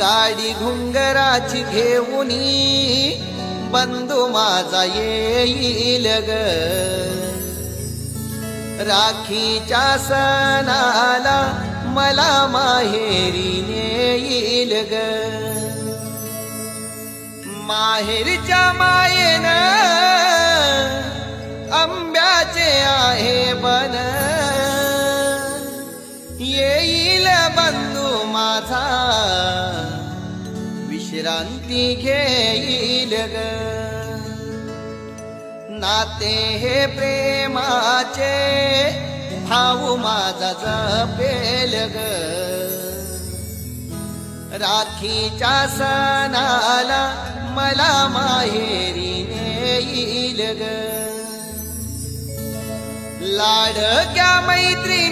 गाडी घुंगराची घेऊनी बंधू माझा येईल ग, राखीच्या सणाला मला माहेरी नेईल ग. माहेरच्या मायेनं आंब्याचे आहे बन, येईल बंधू माझा विश्रांती घेईल ग. नाते हे प्रेमाचे भाऊ माझा जपेल ग, राखीच्या सणाला मला माहेरी नेईल ग. लाडक्या मैत्रिणी